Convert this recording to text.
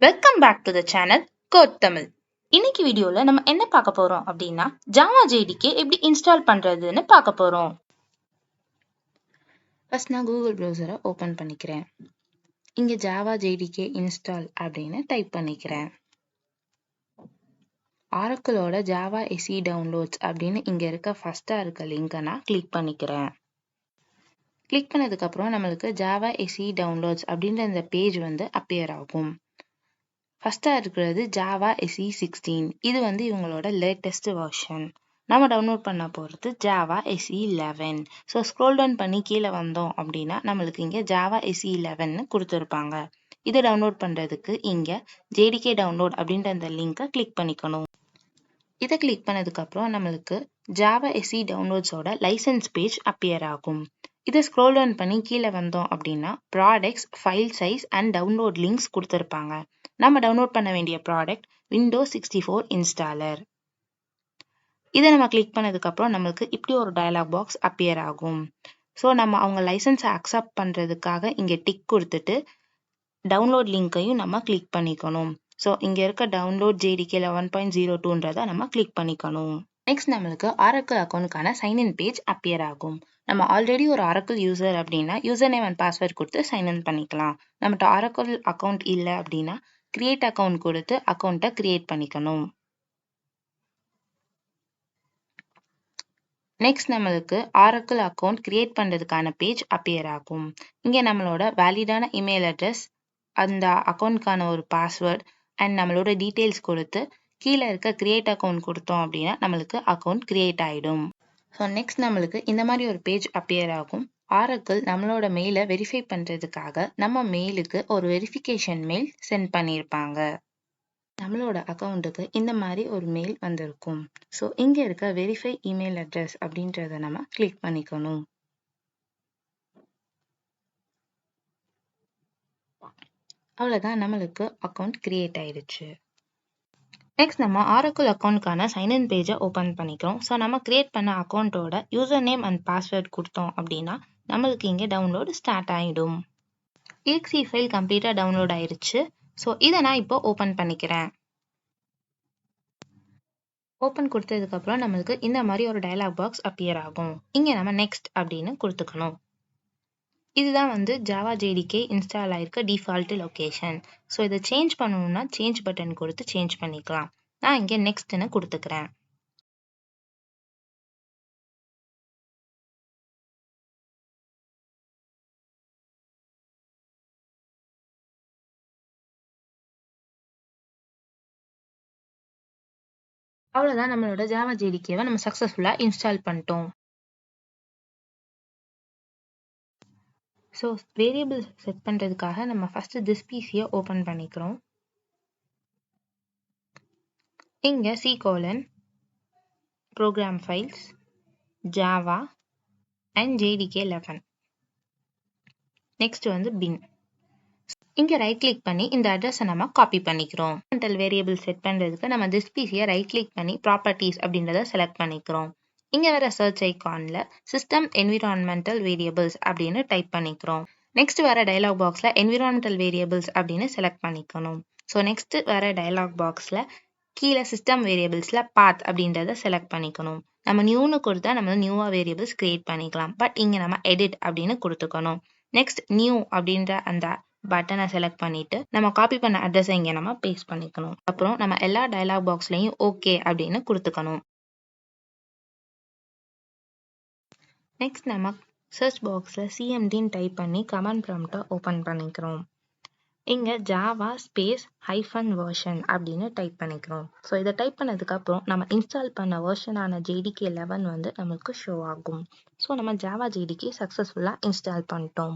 Welcome back to the channel code Tamil. இன்னைக்கு வீடியோல நம்ம என்ன பார்க்க போறோம் அப்படின்னா ஜாவா ஜேடிகே எப்படி இன்ஸ்டால் பண்றதுன்னு பார்க்க போறோம். ஃபர்ஸ்ட் நான் கூகுள் ப்ரௌசரை ஓபன் பண்ணிக்கிறேன். இங்க ஜாவா ஜேடிகே இன்ஸ்டால் அப்படின்னு டைப் பண்ணிக்கிறேன். ஆரக்கிளோட ஜாவா எஸ்இ டவுன்லோட்ஸ் அப்படின்னு இங்க இருக்க ஃபர்ஸ்டா இருக்க லிங்கை நான் கிளிக் பண்ணிக்கிறேன். கிளிக் பண்ணதுக்கு அப்புறம் நம்மளுக்கு ஜாவா எஸ்இ டவுன்லோட்ஸ் அப்படின்ற இந்த பேஜ் அப்பியர் ஆகும். ஃபர்ஸ்டா இருக்கிறது ஜாவா எஸ்இ 16. இது இவங்களோட லேட்டஸ்ட் வெர்ஷன். நம்ம டவுன்லோட் பண்ண போகிறது Java SE 11. So scroll down பண்ணி கீழே வந்தோம் அப்படின்னா நம்மளுக்கு இங்கே ஜாவா எஸ்இ 11 கொடுத்துருப்பாங்க. இதை டவுன்லோட் பண்ணுறதுக்கு இங்கே ஜேடிகே டவுன்லோட் அப்படின்ற அந்த லிங்கை கிளிக் பண்ணிக்கணும். இதை கிளிக் பண்ணதுக்கப்புறம் நம்மளுக்கு ஜாவா எஸ்இ டவுன்லோட்ஸோட லைசன்ஸ் பேஜ் அப்பியர் ஆகும். இதை ஸ்க்ரோல் டவுன் பண்ணி கீழே வந்தோம் அப்படின்னா products, file size and download links கொடுத்துருப்பாங்க. நம்ம டவுன்லோட் பண்ண வேண்டிய ப்ராடக்ட் விண்டோ 64 இன்ஸ்டாலர். இதை நம்ம கிளிக் பண்ணதுக்கப்புறம் நம்மளுக்கு இப்படி ஒரு டயலாக் பாக்ஸ் அப்பியர் ஆகும். ஸோ நம்ம அவங்க லைசன்ஸை அக்செப்ட் பண்ணுறதுக்காக இங்கே டிக் கொடுத்துட்டு டவுன்லோட் லிங்க்கையும் நம்ம கிளிக் பண்ணிக்கணும். ஸோ இங்கே இருக்க டவுன்லோட் ஜேடிகே 11.02ன்றதை நம்ம கிளிக் பண்ணிக்கணும். நெக்ஸ்ட் நம்மளுக்கு ஆரக்கிள் அக்கௌண்ட்கான சைன்இன் பேஜ் அப்பியர் ஆகும். நம்ம ஆல்ரெடி ஒரு ஆரக்கிள் யூசர் அப்படின்னா யூசர் நேம் அண்ட் பாஸ்வேர்ட் கொடுத்து சைன்இன் பண்ணிக்கலாம். நம்மகிட்ட ஆரக்கிள் அக்கௌண்ட் இல்லை அப்படின்னா கிரியேட் அக்கௌண்ட் கொடுத்து அக்கௌண்ட்டை கிரியேட் பண்ணிக்கணும். நெக்ஸ்ட் நம்மளுக்கு ஆரக்கிள் அக்கௌண்ட் கிரியேட் பண்ணுறதுக்கான பேஜ் அப்பியர் ஆகும். இங்கே நம்மளோட வேலிடான இமெயில் அட்ரஸ், அந்த அக்கௌண்ட்கான ஒரு பாஸ்வேர்ட் அண்ட் நம்மளோட டீட்டெயில்ஸ் கொடுத்து கீழே இருக்க கிரியேட் அக்கௌண்ட் கொடுத்தோம் அப்படின்னா நம்மளுக்கு அக்கௌண்ட் கிரியேட் ஆகிடும். ஸோ நெக்ஸ்ட் நம்மளுக்கு இந்த மாதிரி ஒரு பேஜ் அப்பியர் ஆகும். ஆரக்கிள் நம்மளோட மெயிலை வெரிஃபை பண்ணுறதுக்காக நம்ம மெயிலுக்கு ஒரு வெரிஃபிகேஷன் மெயில் சென்ட் பண்ணியிருப்பாங்க. நம்மளோட அக்கௌண்ட்டுக்கு இந்த மாதிரி ஒரு மெயில் வந்திருக்கும். ஸோ இங்கே இருக்க வெரிஃபை இமெயில் அட்ரஸ் அப்படின்றத நம்ம கிளிக் பண்ணிக்கணும். அவ்வளோதான், நம்மளுக்கு அக்கௌண்ட் கிரியேட் ஆயிடுச்சு. நெக்ஸ்ட் நம்ம ஆரக்கிள் அக்கௌண்ட்கான சைன்இன் பேஜை ஓப்பன் பண்ணிக்கிறோம். ஸோ நம்ம கிரியேட் பண்ண அக்கௌண்ட்டோட யூசர் நேம் அண்ட் பாஸ்வேர்ட் கொடுத்தோம் அப்படின்னா நம்மளுக்கு இங்கே டவுன்லோடு ஸ்டார்ட் ஆகிடும். exe ஃபைல் கம்ப்ளீட்டாக டவுன்லோட் ஆயிடுச்சு. ஸோ இதை நான் இப்போ ஓப்பன் பண்ணிக்கிறேன். ஓப்பன் கொடுத்ததுக்கப்புறம் நம்மளுக்கு இந்த மாதிரி ஒரு டயலாக் பாக்ஸ் அப்பியர் ஆகும். இங்கே நம்ம நெக்ஸ்ட் அப்படின்னு கொடுத்துக்கணும். இதுதான் ஜாவா ஜேடிகே இன்ஸ்டால் ஆயிருக்க டிஃபால்ட் லொக்கேஷன். ஸோ இதை சேஞ்ச் பண்ணணும்னா சேஞ்ச் பட்டன் கொடுத்து சேஞ்ச் பண்ணிக்கலாம். நான் இங்கே நெக்ஸ்ட்னு கொடுத்துக்கிறேன். அவ்வளோதான், நம்மளோட ஜாவா ஜேடிகேவை நம்ம சக்ஸஸ்ஃபுல்லாக இன்ஸ்டால் பண்ணிட்டோம். ஸோ வேரியபிள் செட் பண்ணுறதுக்காக நம்ம ஃபஸ்ட்டு திஸ் பிசியை ஓப்பன் பண்ணிக்கிறோம். இங்கே C: program files, Java and JDK 11. Next பின். இங்கே ரைட் கிளிக் பண்ணி இந்த அட்ரஸை நம்ம காப்பி பண்ணிக்கிறோம். வேரியபிள் செட் பண்ணுறதுக்கு நம்ம திஸ் பிசியை ரைட் கிளிக் பண்ணி ப்ராப்பர்ட்டிஸ் அப்படின்றத செலக்ட் பண்ணிக்கிறோம். இங்கே வர சர்ச் ஐகானில் சிஸ்டம் என்விரான்மெண்டல் வேரியபிள்ஸ் அப்படின்னு டைப் பண்ணிக்கிறோம். நெக்ஸ்ட் வர டயலாக் பாக்ஸில் என்விரான்மெண்டல் வேரியபிள்ஸ் அப்படின்னு செலக்ட் பண்ணிக்கணும். ஸோ நெக்ஸ்ட் வர டயலாக் பாக்ஸில் கீழே சிஸ்டம் வேரியபிள்ஸில் பாத் அப்படின்றத செலக்ட் பண்ணிக்கணும். நம்ம நியூன்னு கொடுத்தா நம்ம நியூவாக வேரியபிள்ஸ் கிரியேட் பண்ணிக்கலாம். பட் இங்கே நம்ம எடிட் அப்படின்னு கொடுத்துக்கணும். நெக்ஸ்ட் நியூ அப்படின்ற அந்த பட்டனை செலக்ட் பண்ணிட்டு நம்ம காப்பி பண்ண அட்ரஸை இங்கே நம்ம பேஸ்ட் பண்ணிக்கணும். அப்புறம் நம்ம எல்லா டயலாக் பாக்ஸ்லையும் ஓகே அப்படின்னு கொடுத்துக்கணும். நெக்ஸ்ட் நம்ம சர்ச் பாக்ஸில் சிஎம்டின்னு டைப் பண்ணி கமாண்ட் ப்ராம்ப்டை ஓப்பன் பண்ணிக்கிறோம். இங்கே ஜாவா ஸ்பேஸ் -வெர்ஷன் அப்படின்னு டைப் பண்ணிக்கிறோம். ஸோ இதை டைப் பண்ணதுக்கப்புறம் நம்ம இன்ஸ்டால் பண்ண வெர்ஷனான ஜேடிகே 11 நம்மளுக்கு ஷோ ஆகும். ஸோ நம்ம ஜாவா ஜேடிகே சக்ஸஸ்ஃபுல்லாக இன்ஸ்டால் பண்ணிட்டோம்.